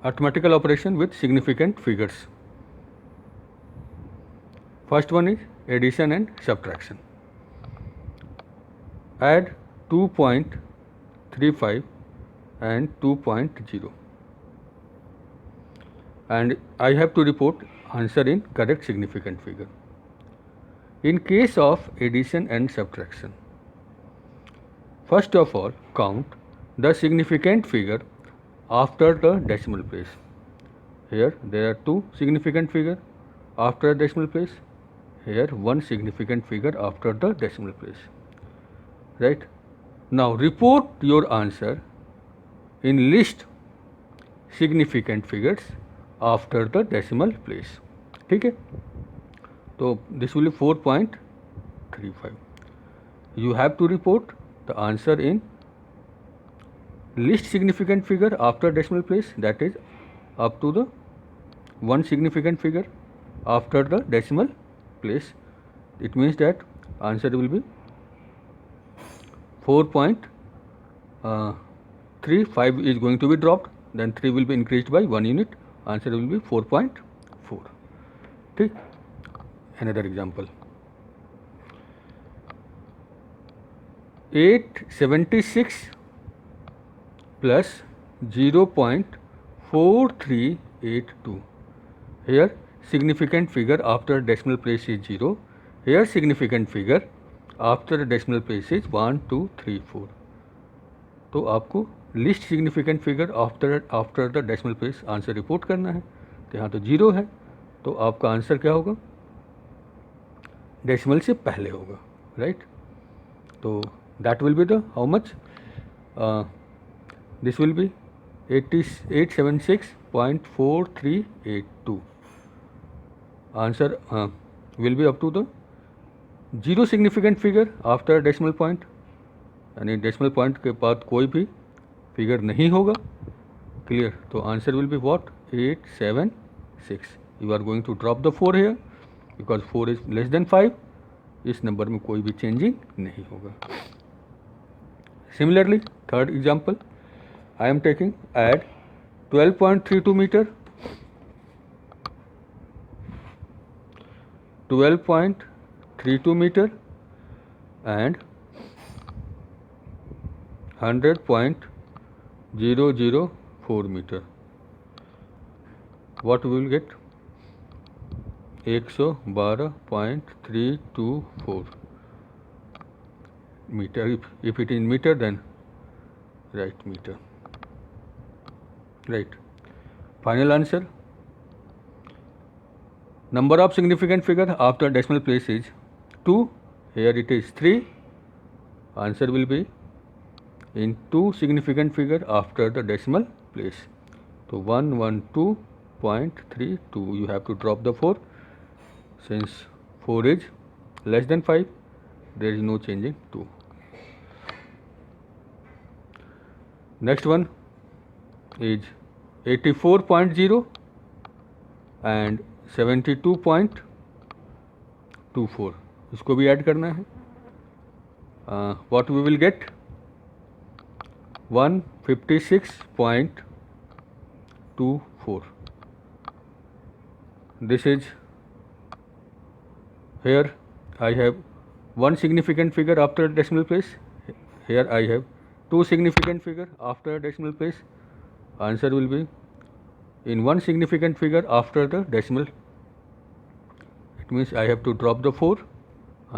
arithmetical operation with significant figures. First one is addition and subtraction. Add 2.35 and 2.0, and I have to report answer in correct significant figure. In case of addition and subtraction, first of all count the significant figure after the decimal place. Here there are two significant figures after the decimal place. Here one significant figure after the decimal place. Right? Now report your answer in list significant figures after the decimal place. ठीक है, तो this will be 4.35. You have to report the answer in least significant figure after decimal place, that is up to the one significant figure after the decimal place. It means that answer will be 4.35 is going to be dropped, then 3 will be increased by 1 unit. Answer will be 4.4. ठीक. Another example. 876 plus 0.4382. Here significant figure after decimal place is 0. Here significant figure after decimal place is 1, 2, 3, 4. तो आपको least significant figure after the decimal place answer report करना है. तो यहाँ तो 0 है, तो आपका आंसर क्या होगा, डेसिमल से पहले होगा. राइट, तो that will be the how much, this will be 876.4382. Answer will be up to the 0 significant figure after decimal point, यानी डेसिमल पॉइंट के बाद कोई भी फिगर नहीं होगा. क्लियर, तो answer will be what, 876. You are going to drop the 4 here because 4 is less than 5. इस number में कोई भी चेंजिंग नहीं होगा. Similarly third example, I am taking add 12.32 metre, 12.32 metre and 100.004 meter. What we will get, 112.324 meter. If it is meter, then right meter. Right. Final answer. Number of significant figure after decimal place is 2. Here it is 3. Answer will be in 2 significant figure after the decimal place. So 112.32. You have to drop the 4. Since 4 is less than 5, there is no changing 2. Next one is 84.0 and 72.24. इसको भी add करना है. What we will get, 156.24. This is, here I have one significant figure after decimal place. Here I have two significant figure after decimal place. Answer will be in one significant figure after the decimal. It means I have to drop the 4.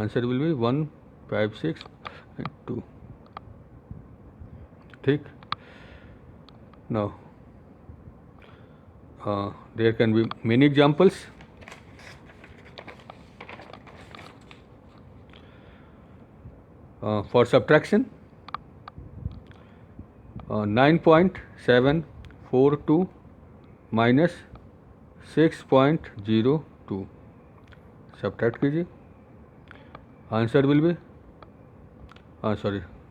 Answer will be 156.2. ठीक. Now there can be many examples. For subtraction, 9.742 minus 6.02. Subtract कीजिए. Answer will be,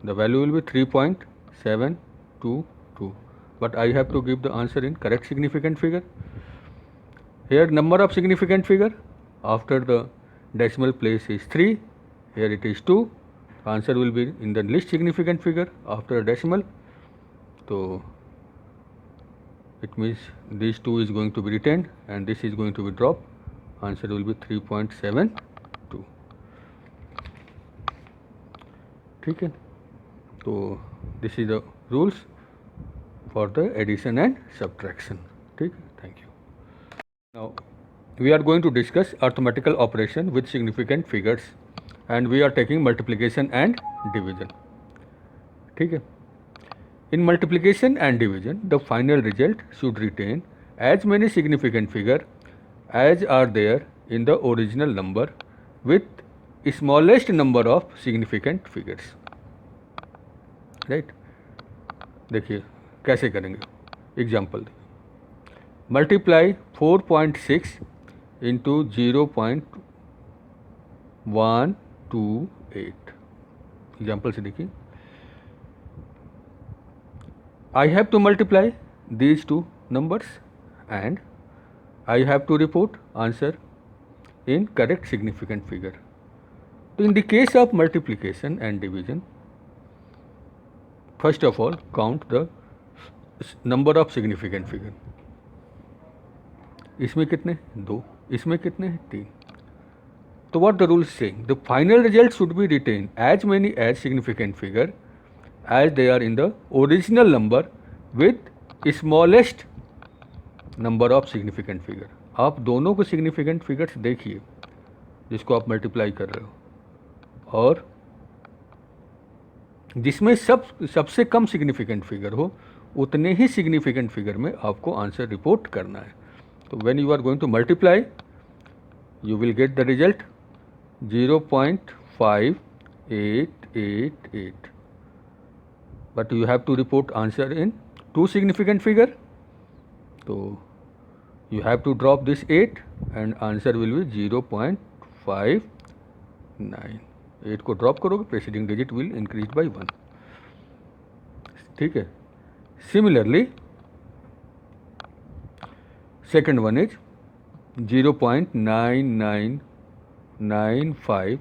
the value will be 3.722. But I have to give the answer in correct significant figure. Here number of significant figure after the decimal place is 3. Here it is 2. Answer will be in the least significant figure after decimal. So it means these 2 is going to be retained and this is going to be dropped. Answer will be 3.72. ठीक है, तो this is the rules for the addition and subtraction. ठीक है, thank you. Now we are going to discuss arithmetical operation with significant figures and we are taking multiplication and division. ठीक है, in multiplication and division the final result should retain as many significant figure as are there in the original number with smallest number of significant figures. Right, देखिए कैसे करेंगे, example multiply 4.6 into 0.128. Example से देखिए, I have to multiply these two numbers and I have to report answer in correct significant figure. So in the case of multiplication and division, first of all count the number of significant figure. इसमें कितने 2, इसमें कितने 3. तो what the rule is saying, the final result should be retained as many as significant figure as they are in the original number with smallest number of significant figure. आप दोनों को significant figures देखिए जिसको आप multiply कर रहे हो और जिसमें सबसे कम सिग्निफिकेंट फिगर हो उतने ही सिग्निफिकेंट फिगर में आपको आंसर रिपोर्ट करना है. तो when you are going to multiply you will get the result 0.5888, but you have to report answer in 2 significant figure. So you have to drop this 8 and answer will be 0.59. 8 को drop करोगे, presiding digit will increase by 1. ठीक है, similarly second one is 0.9995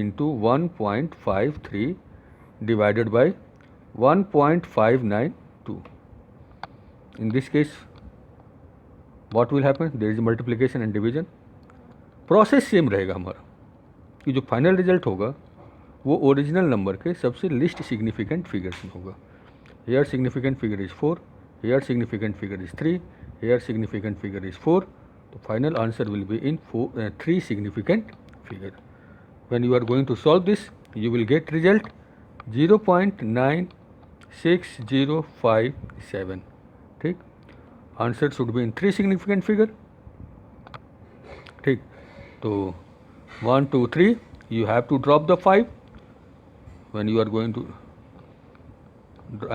into 1.53 divided by 1.592. In this case, what will happen? There is multiplication and division. Process same रहेगा हमारा कि जो final result होगा वो ओरिजिनल नंबर के सबसे लिस्ट सिग्निफिकेंट फिगर्स में होगा. Here significant figure is 4, here significant figure is 3, here significant figure is 4. तो final answer will be in 3 significant figure. When you are going to solve this you will get result 0.96057. ठीक, answer should be in 3 significant figure. ठीक, तो 1 2 3 you have to drop the 5 when you are going to,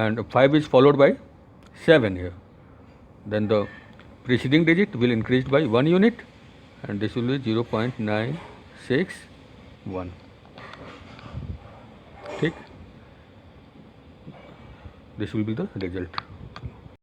and 5 is followed by 7 here. Then the preceding digit will increase by 1 unit and this will be 0.961. ठीक, this will be the result.